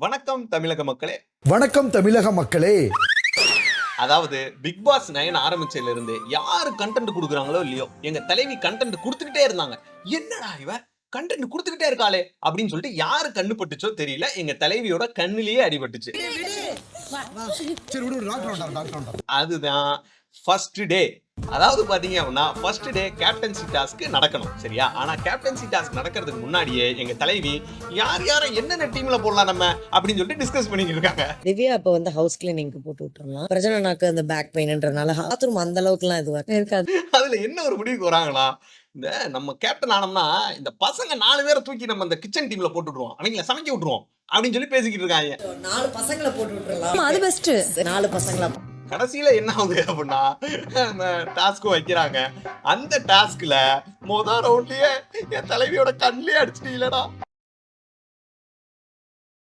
வணக்கம் தமிழக மக்களே. வணக்கம் தமிழக மக்களே. அதாவது பிக் பாஸ் 9 ஆரம்பிச்சதுல இருந்து யாரு கண்டென்ட் குடுக்குறாங்களோ இல்லையோ, எங்க தலைவி கண்டென்ட் குடுத்துக்கிட்டே இருந்தாங்க. என்னடா இவ கண்டென்ட் குடுத்துக்கிட்டே இருக்காளே அப்படின்னு சொல்லிட்டு யாரு கண்ணு பட்டுச்சோ தெரியல, எங்க தலைவியோட கண்ணிலேயே அடிபட்டுச்சு. அதுதான் ஃபர்ஸ்ட் டே. அதாவது பாத்தீங்க அப்படின்னா ஃபர்ஸ்ட் டே கேப்டன்சி டாஸ்க் நடக்கணும், சரியா? ஆனா கேப்டன்சி டாஸ்க் நடக்கிறதுக்கு முன்னாடியே எங்க தலைவி யார் யார என்னென்ன டீம்ல போடலாம் நம்ம அப்படின்னு சொல்லிட்டு டிஸ்கஸ் பண்ணிட்டு இருக்காங்க. திவ்யா அப்ப வந்து ஹவுஸ் கிளீனிங்க்கு போட்டு விட்டுறலாம். பிரச்சனைனாக்கு அந்த பேக் பெயின்ன்றனால பாத்ரூம் அந்த அளவுக்குலாம் இதுவா இருக்காது. அதுல என்ன ஒரு முடிவுக்கு வராங்களா, இந்த நம்ம கேப்டன் ஆனோம்னா இந்த பசங்க 4 பேரை தூக்கி நம்ம இந்த கிச்சன் டீம்ல போட்டு விட்டுருவோம், அவங்கள சமைக்க விட்டுருவோம் அப்படின்னு சொல்லி பேசிக்கிட்டு இருக்காங்க. 4 பசங்களை போட்டு விட்டுறலாம், அது பெஸ்ட். 4 பசங்களா கடைசியில என்ன ஆகுது அப்படின்னா டாஸ்க் வைக்கிறாங்க. அந்த டாஸ்க்ல முதல் ரவுண்ட்லயே என் தலைவியோட கண்ணிலே அடிச்சிட்டீங்களடா.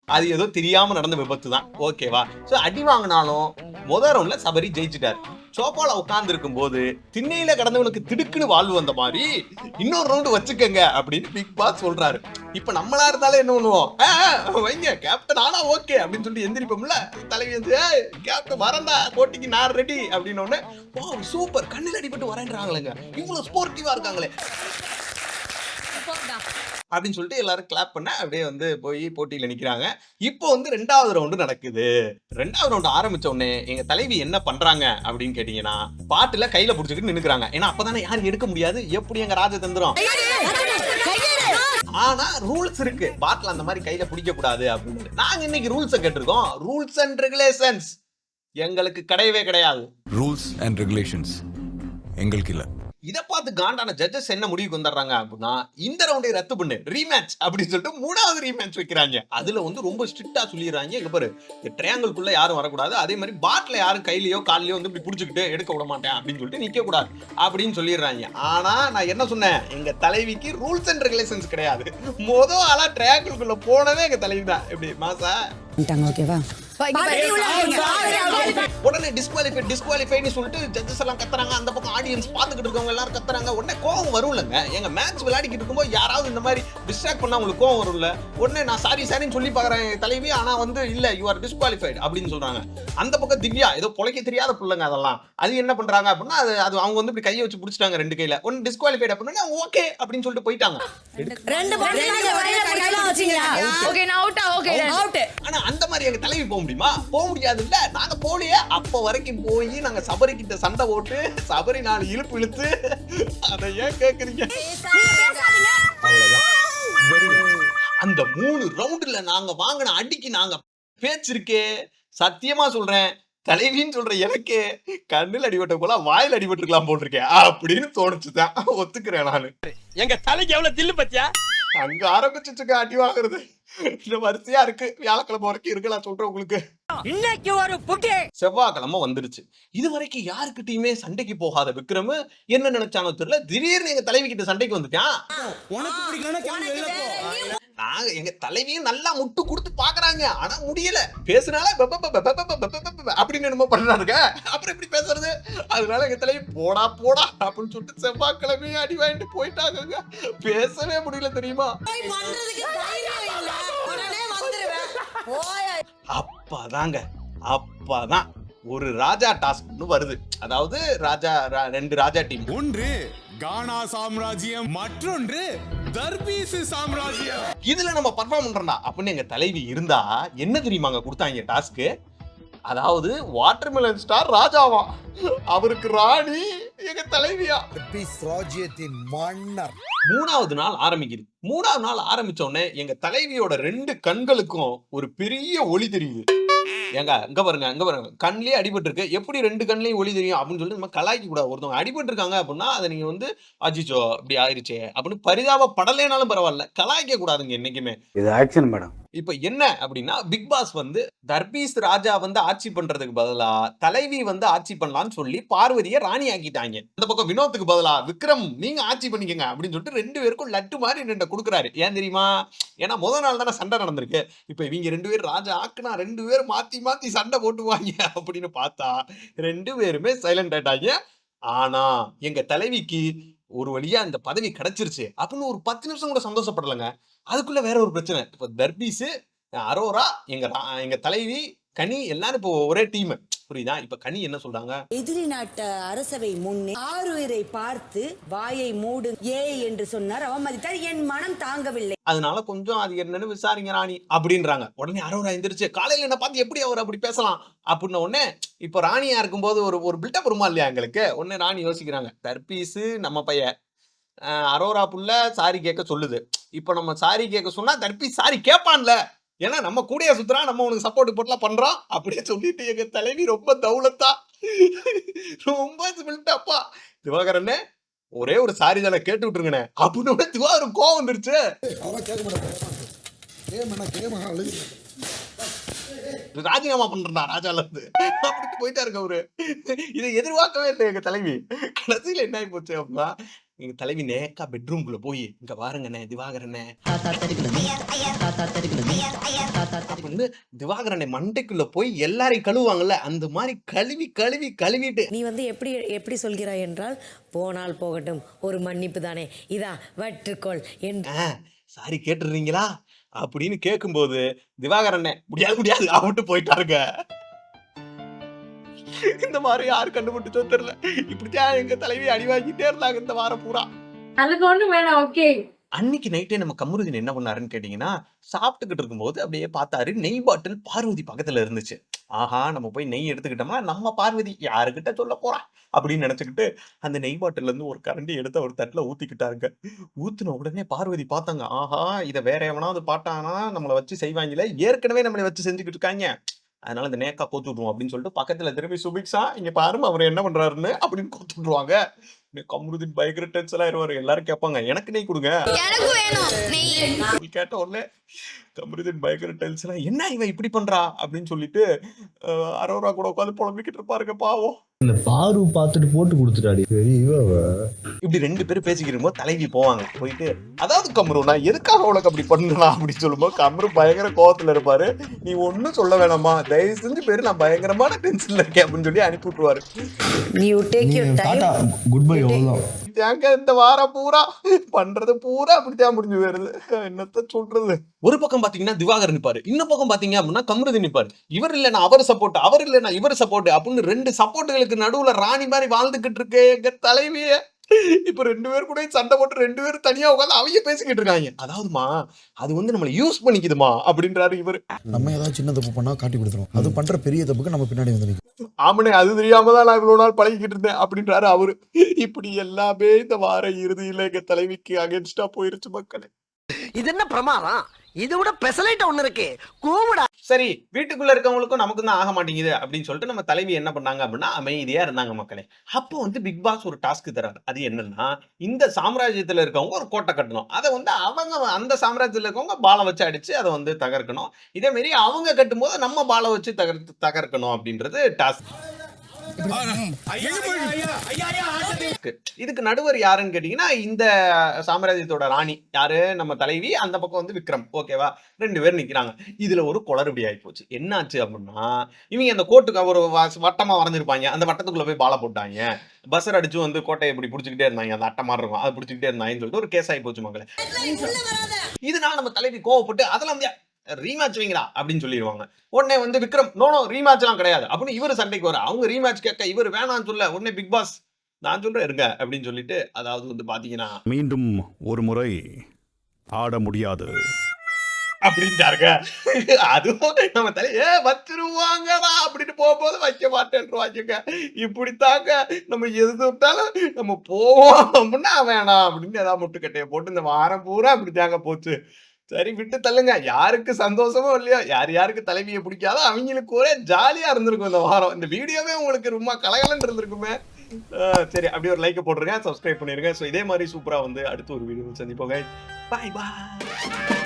அது ஏதோ தெரியாம நடந்த விபத்து தான், ஓகேவா? சோ அடி வாங்கினாலும் முதல் ரவுண்ட்ல சபரி ஜெயிச்சிட்டாரு. சோபால உட்கார்ந்து இருக்கும் போது திண்ணையில கடந்தவனுக்கு திடுக்குன்னு வாழ்வு வந்த மாதிரி இன்னொரு ரவுண்டு வச்சுக்கங்க அப்படின்னு பிக் பாஸ் சொல்றாரு. இப்ப நம்மளா இருந்தாலும் என்ன பண்ணுவோம், வைங்க கேப்டன் ஆனா ஓகே அப்படின்னு சொல்லி எந்திரிப்போம்ல. தலைவி வந்து கேப்டன் வரண்டா போட்டிக்கு நான் ரெடி அப்படின்னு ஒண்ணு, சூப்பர் கண்ணில் அடிபட்டு வரேன்றாங்களேங்க, இவ்வளவு ஸ்போர்ட்டிவா இருக்காங்களே அப்படின்னு சொல்லிட்டு எல்லாரும் கிளாப் பண்ண அப்படியே வந்து போய் போட்டியில நிக்கிறாங்க. இப்போ வந்து 2வது ரவுண்டு நடக்குது. 2வது ரவுண்டு ஆரம்பிச்ச உடனே எங்க தலைவி என்ன பண்றாங்க அப்படின்னு கேட்டீங்கன்னா, பாட்டுல கையில புடிச்சுக்கிட்டு நின்னுக்கிறாங்க. ஏன்னா அப்பதானே யாரும் எடுக்க முடியாது, எப்படி எங்க ராஜதந்திரம். ஆனா ரூல்ஸ் இருக்கு, பாட்டில் அந்த மாதிரி கையில பிடிக்க கூடாது அப்படின்னு. நாங்க இன்னைக்கு ரூல்ஸ் கேட்டிருக்கோம். ரூல்ஸ் அண்ட் ரெகுலேஷன்ஸ் எங்களுக்கு கிடையவே கிடையாது. ரூல்ஸ் அண்ட் ரெகுலேஷன்ஸ் எங்களுக்கு இல்ல. இதை பார்த்து காண்டான ஜட்ஜஸ் என்ன முடிவுக்கு வந்துடுறாங்க அப்படின்னா, இந்த ரவுண்டை ரத்து பண்ணு, ரீமேட்ச் அப்படின்னு சொல்லிட்டு 3வது ரீமேட்ச் வைக்கிறாங்க. அதுல வந்து ரொம்ப ஸ்ட்ரிக்டா சொல்லிடுறாங்க, இங்க பாரு ட்ரையாங்கிள்குள்ள யாரும் வரக்கூடாது, அதே மாதிரி பாட்டில யாரும் கையிலயோ காலையோ வந்து இப்படி பிடிச்சிக்கிட்டு எடுக்க விட மாட்டேன் அப்படின்னு சொல்லிட்டு நிக்க கூடாது அப்படின்னு சொல்லிடுறாங்க. ஆனா நான் என்ன சொன்னேன், எங்க தலைவிக்கு ரூல்ஸ் அண்ட் ரெகுலேஷன்ஸ் கிடையாது. மொதல் ஆளா ட்ரையாங்கிள்குள்ள போனதே எங்க தலைவி தான். எப்படி மாசா ஓகேவா? உடனே டிஸ்குவாலிஃபைன்னு சொல்லிட்டு ஜட்ஜஸ் எல்லாம் கத்துறாங்க. அந்த பக்கம் ஆடியன்ஸ் பாத்துக்கிட்டு இருக்கவங்க எல்லாரும் கத்துறாங்க. உடனே கோவம் வரும்லங்க. எங்க மேட்ச் விளையாடிக்கிட்டு இருக்கும்போது யாராவது இந்த மாதிரி டிஸ்ட்ராக்ட் பண்ணா உங்களுக்கு கோவம் வரும்ல. உடனே நான் சாரின்னு சொல்லி பாக்குறேன் தலைவி, ஆனா வந்து இல்ல யூ ஆர் டிஸ்குவாலிஃபைட் அப்படின்னு சொல்றாங்க. அந்த பக்கம் திவ்யா ஏதோ பொழைக்க தெரியாத பிள்ளைங்க, அதெல்லாம் அது என்ன பண்றாங்க அப்படின்னா, அது அவங்க வந்து இப்படி கையை வச்சு பிடிச்சிட்டாங்க 2 கையில. ஒன்னு டிஸ்குவாலிஃபைட் அப்படின்னா ஓகே அப்படின்னு சொல்லிட்டு போயிட்டாங்க. ஆனா அந்த மாதிரி எங்க தலைவி போக முடியுமா? போக முடியாது இல்ல. நாங்க போலியே. அப்ப வரைக்கும் போய் நாங்க சபரி கிட்ட சண்டை போட்டு சபரி 4 இழுப்பு இழுத்து, அதை ஏன் கேக்குறீங்க? அந்த 3 ரவுண்டுல நாங்க வாங்கின அடிக்கு நாங்க பேச்சிருக்கே, சத்தியமா சொல்றேன், தலைவின்னு சொல்ற எனக்கு கண்ணில் அடிபட்ட போல வாயில் அடிபட்டுருக்கலாம் போட்டிருக்கேன் அப்படின்னு தோணுச்சுதான். ஒத்துக்கிறேன் நானு. எங்க தலைக்கு எவ்வளவு தில்லு பத்தியா? அங்க ஆரம்பிச்சுச்சுக்க அடி வாங்குறது. இந்த வரிசையா இருக்கு. வியாழக்கிழமை வரைக்கும் இருக்கு, நான் சொல்றேன் உங்களுக்கு. இன்னைக்கு ஒரு புட்டி. செவ்வாய்க்கிழமை வந்துருச்சு. இது வரைக்கும் யாருக்கிட்டயுமே சண்டைக்கு போகாத விக்ரம் என்ன நினைச்சானோ தெரியல, திடீர்னு எங்க தலைவி கிட்ட சண்டைக்கு வந்துட்டான். நாங்க எங்க தலைவியும் நல்லா முட்டு கொடுத்து பாக்குறாங்க, ஆனா முடியல. பேசுனால அப்படின்னு என்னமோ பண்றாங்க. அப்புறம் எப்படி பேசுறது? அதனால எங்க தலைவி போடா போடா அப்படின்னு சொல்லிட்டு செவ்வாய்க்கிழமையே அடி வாங்கிட்டு போயிட்டாங்க. பேசவே முடியல தெரியுமா? அப்பதான் ஒரு ராஜா டாஸ்க் வருது. அதாவது ராஜா 2 ராஜா டீம். ஒன்று கானா சாம்ராஜ்யம், மற்றொன்று தர்பீஸ் சாம்ராஜ்யம். இதுல நம்ம பெர்ஃபார்ம் பண்றோம்டா அப்படின்னு எங்க தலைவி இருந்தா என்ன தெரியுமாங்க கொடுத்தாங்க டாஸ்க்? அதாவது வாட்டர்மெலன் ஸ்டார் ராஜாவா, அவருக்கு ராணி எங்க தலைவியா. ராஜ்யத்தின் மன்னர். 3வது நாள் ஆரம்பிக்குது. 3வது நாள் ஆரம்பிச்ச உடனே எங்க தலைவியோட 2 கண்களுக்கும் ஒரு பெரிய ஒளி தெரியுது. ஏங்க அங்க பாருங்க கண்ணிலே அடிபட்டு இருக்கு, எப்படி 2 கண்ணிலையும் ஒளி தெரியும் அப்படின்னு சொல்லிட்டு நம்ம கலாய்க்க கூடாது. ஒருத்தவங்க அடிபட்டு இருக்காங்க அப்படின்னா அதை நீங்க வந்து அஜிச்சோ இப்படி ஆயிருச்சே அப்படின்னு பரிதாபப்படலைனாலும் பரவாயில்ல, கலாய்க்க கூடாதுங்க என்னைக்குமே. இது ஆக்ஷன் மேடம். இப்ப என்ன அப்படின்னா, பிக் பாஸ் வந்து தர்பீஸ் ராஜா வந்து ஆட்சி பண்றதுக்கு பதிலா தலைவி வந்து ஆட்சி பண்ணலாம்னு சொல்லி பார்வதியை ராணி ஆக்கிட்டாங்க. அந்த பக்கம் வினோத்துக்கு பதிலா விக்ரம் நீங்க ஆட்சி பண்ணிக்கங்க அப்படின்னு சொல்லிட்டு 2 பேருக்கும் லட்டு மாதிரி 2 கொடுக்குறாரு. ஏன் தெரியுமா? ஏன்னா முதல் நாள் தானே சண்டை நடந்திருக்கு. இப்ப இவங்க 2 பேரும் ராஜா ஆக்குனா 2 பேரும் மாத்தி மாத்தி சண்டை போட்டுவாங்க அப்படின்னு பார்த்தா 2 பேருமே சைலண்ட் ஆயிட்டாங்க. ஆனா எங்க தலைவிக்கு ஒரு வழியா இந்த பதவி கிடைச்சிருச்சு அப்படின்னு ஒரு 10 நிமிஷம் கூட சந்தோஷப்படலங்க. அதுக்குள்ள வேற ஒரு பிரச்சனை. இப்ப தர்பீஸ் அரோரா எங்க தலைவி கனி எல்லாரும் இப்போ ஒரே டீம். புரியுதா? இப்ப கனி என்ன சொல்றாங்க? எதிரி நாட்டு அரசவை முன்னே ஆறுயிரை பார்த்து வாயை மூடு ஏ என்று சொன்னார், அவமதித்தார். என் மனம் தாங்கவில்லை. அதனால கொஞ்சம் அது என்னன்னு விசாரிங்க ராணி அப்படின்றாங்க. உடனே அரோரா எந்திரிச்சு காலையில என்ன பார்த்து எப்படி அவர் அப்படி பேசலாம் அப்படின்ன உடனே இப்ப ராணியா இருக்கும்போது ஒரு பில்டப் வருமா இல்லையா எங்களுக்கு? உடனே ராணி யோசிக்கிறாங்க. தர்பீஸு நம்ம பையன் அரோரா புள்ள சாரி கேட்க சொல்லுது. இப்ப நம்ம சாரி கேட்க சொன்னா தர்பீஸ் சாரி கேட்பான்ல, ஏன்னா நம்ம கூடயே சுத்துறான், நம்ம உனக்கு சப்போர்ட் போட்டுலாம் பண்றோம் அப்படியே சொல்லிட்டு எங்க தலைவி ரொம்ப தௌலத்தா ரொம்ப பில்டப்பா திவாகரனே ஒரே ஒரு சாரி தானே கேட்டு விட்டுருங்கண்ணே அப்படின்னு திவாகரன் கோவம் வந்துருச்சு. அவன் கேட்க மாட்டான். ராஜினாமா பண்றா ராஜால இருந்து அப்படின்ட்டு போயிட்டாருங்க அவரு. இதை எதிர்பார்க்கவே இல்லை எங்க தலைவி. கடைசியில என்ன ஆகி போச்சு அப்படின்னா எங்க தலைவி நேக்கா பெட்ரூம்குள்ள போய் இங்க பாருங்கண்ணே திவாகரனே வந்து திவாகரனை மண்டைக்குள்ள போய் எல்லாரையும் கழுவுவாங்கல்ல அந்த மாதிரி கழுவிட்டு நீ வந்து எப்படி சொல்கிறாய் என்றால், போனால் போகட்டும், ஒரு மன்னிப்பு தானே, இதா வற்றுக்கோள் என்று சாரி கேட்டுறீங்களா அப்படின்னு கேட்கும்போது திவாகரனே முடியாது அவட்டு போயிட்டாருங்க. இந்த மாதிரி யாரு கண்டுபிடிச்சோ தெரியல. இப்படித்தான் எங்க தலைவி அடி வாங்கிட்டே இருந்தாங்க இந்த வாரம் பூரா. அதுக்கு ஒண்ணு வேணாம். ஓகே, அன்னைக்கு நைட்டே நம்ம கமருதீன் என்ன பண்ணாருன்னு கேட்டீங்கன்னா, சாப்பிட்டுக்கிட்டு இருக்கும்போது அப்படியே பார்த்தாரு நெய் பாட்டில் பார்வதி பக்கத்துல இருந்துச்சு. ஆஹா நம்ம போய் நெய் எடுத்துக்கிட்டோம்னா நம்ம பார்வதி யாருக்கிட்ட சொல்ல போறா அப்படின்னு நினைச்சுக்கிட்டு அந்த நெய் பாட்டில இருந்து ஒரு கரண்டி எடுத்து ஒரு தட்டுல ஊத்திக்கிட்டாருங்க. ஊத்துன உடனே பார்வதி பார்த்தாங்க. ஆஹா இதை வேற எவனாவது பாட்டானா நம்மளை வச்சு செய்வாங்கல்ல, ஏற்கனவே நம்மளை வச்சு செஞ்சுக்கிட்டு இருக்காங்க, அதனால இந்த நேக்கா கோத்து விட்டுருவோம் அப்படின்னு சொல்லிட்டு பக்கத்துல திரும்பி சுபிக்ஷா இங்க பாருமா அவர் என்ன பண்றாருன்னு அப்படின்னு கோத்து விட்டுருவாங்க. கமருதீன் பயங்கர டென்ஷன் ஆயிருவாரு. எல்லாரும் கேட்பாங்க எனக்கு நெய் கொடுங்க கேட்ட உடனே கமருதீன் பயங்கர டென்ஷனா என்ன இவன் இப்படி பண்றா அப்படின்னு சொல்லிட்டு அரோரா கூட உட்காந்து புலம்பிக்கிட்டு இருப்பாருங்க பாவம். இந்த பாரு பார்த்துட்டு போட்டு கொடுத்துட்டாடி இப்படி ரெண்டு பேரும் பேசிக்கிட்டு இருக்கும்போது தலைவி போவாங்க. போயிட்டு அதாவது கமரு நான் எதுக்காக உனக்கு அப்படி பண்ணலாம் அப்படின்னு சொல்லும்போது கமரு பயங்கர கோவத்துல இருப்பாரு. நீ ஒன்னும் சொல்ல வேணாமா, தயவு செஞ்சு பேரு நான் பயங்கரமான டென்ஷன்ல இருக்கேன் அப்படின்னு சொல்லி அனுப்பி விட்டுருவாரு. குட் பை அவ்வளவுதான். தேங்க இந்த வாரம் பூரா பண்றது பூரா அப்படித்தான் முடிஞ்சு வருது. என்னத்த சொல்றது? ஒரு பக்கம் பாத்தீங்கன்னா திவாகர் நிப்பாரு, இன்னொரு பக்கம் பாத்தீங்க அப்படின்னா கமருதீன் நிப்பாரு. இவர் இல்ல நான் அவர் சப்போர்ட், அவர் இல்ல நான் இவர் சப்போர்ட் அப்படின்னு ரெண்டு சப்போர்ட்டுகளுக்கு நடுவுல ராணி மாதிரி வாழ்ந்துகிட்டு இருக்கு எங்க தலைவிய. இப்ப ரெண்டு பேர் கூட சண்டை போட்டு ரெண்டு பேரும் தனியா உட்காந்து அவங்க பேசிக்கிட்டு இருக்காங்க. அதாவதுமா அது வந்து நம்மள யூஸ் பண்ணிக்குதுமா அப்படின்றாரு இவரு. நம்ம ஏதாவது சின்ன தப்பு பண்ணா காட்டி கொடுத்துரும், அது பண்ற பெரிய தப்புக்கு நம்ம பின்னாடி வந்து நிற்கும். ஆமனே அது தெரியாமதான் நான் இவ்வளவு நாள் பழகிக்கிட்டு இருந்தேன் அப்படின்றாரு அவரு. இப்படி எல்லாமே இந்த வார இறுதியில எங்க தலைவிக்கு அகேன்ஸ்டா போயிருச்சு மக்களே. இது என்ன பிரமாதம்? இது விட பெசலைட் ஒண்ணு இருக்கு கூவுடா. சரி வீட்டுக்குள்ள இருக்கவங்களுக்கும் நமக்கு தான் ஆக மாட்டேங்குது அப்படின்னு சொல்லிட்டு நம்ம தலைவி என்ன பண்ணாங்க அப்படின்னா அமைதியா இருந்தாங்க மக்களே. அப்போ வந்து பிக் பாஸ் ஒரு டாஸ்க் தராரு. அது என்னன்னா இந்த சாம்ராஜ்யத்துல இருக்கவங்க ஒரு கோட்டை கட்டணும், அதை வந்து அவங்க அந்த சாம்ராஜ்யத்துல இருக்கவங்க பாலை வச்சு அடிச்சு அதை வந்து தகர்க்கணும். இதே மாதிரி அவங்க கட்டும் போது நம்ம பாலை வச்சு தகர்க்கணும் அப்படின்றது டாஸ்க். இதுக்கு நடுவர் யாருன்னு கேட்டீங்கன்னா இந்த சாம்ராஜ்யத்தோட ராணி யாரு நம்ம தலைவி, அந்த பக்கம் வந்து விக்ரம். ஓகேவா, ரெண்டு பேர் நிக்கிறாங்க. இதுல ஒரு குளறுபடி ஆகி போச்சு. என்னாச்சு அப்படின்னா இவங்க அந்த கோட்டுக்கு ஒரு வட்டமா வரைஞ்சிருப்பாங்க, அந்த வட்டத்துக்குள்ள போய் பாலை போட்டாங்க. பஸ்ஸர் அடிச்சு வந்து கோட்டையை இப்படி பிடிச்சிக்கிட்டே இருந்தாங்க, அந்த அட்டை மாதிரி இருக்கும் அதை பிடிச்சிக்கிட்டே இருந்தாங்கன்னு சொல்லிட்டு ஒரு கேஸ் ஆகி போச்சு மக்களே. இதனால நம்ம தலைவி கோவப்பட்டு அதெல்லாம் ரீமேட்ச் வைங்களா அப்படின்னு சொல்லிடுவாங்க. உடனே வந்து விக்ரம் நோ ரீமேட்ச் எல்லாம் கிடையாது அப்படின்னு இவரு சண்டைக்கு வர. அவங்க ரீமேட்ச் கேட்க இவர் வேணான்னு சொல்ல உடனே பிக் பாஸ் நான் சொல்றேன் இருங்க அப்படின்னு சொல்லிட்டு அதாவது வந்து பாத்தீங்கன்னா மீண்டும் ஒரு முறை ஆட முடியாது அப்படின்ட்டாருங்க. அதுவும் நம்ம தலையே வச்சிருவாங்கடா அப்படின்னு போகும்போது வைக்க மாட்டேன்ருவாங்க. இப்படித்தாங்க நம்ம எது விட்டாலும் நம்ம போவோம் அப்படின்னா வேணாம் அப்படின்னு ஏதாவது முட்டுக்கட்டையை போட்டு இந்த வாரம் பூரா அப்படித்தாங்க போச்சு. சரி விட்டு தள்ளுங்க, யாருக்கு சந்தோஷமோ இல்லையோ, யாருக்கு தலைவியை பிடிக்காதோ அவங்களுக்கு ஒரே ஜாலியா இருந்திருக்கும் இந்த வாரம். இந்த வீடியோவே உங்களுக்கு ரொம்ப கலகலன்னு இருந்திருக்குமே. சரி அப்படியே ஒரு லைக் போட்டுருங்க, சப்ஸ்கிரைப் பண்ணிருங்க. ஸோ இதே மாதிரி சூப்பரா வந்து அடுத்த ஒரு வீடியோ சந்திப்போங்க. பாய் பாய்.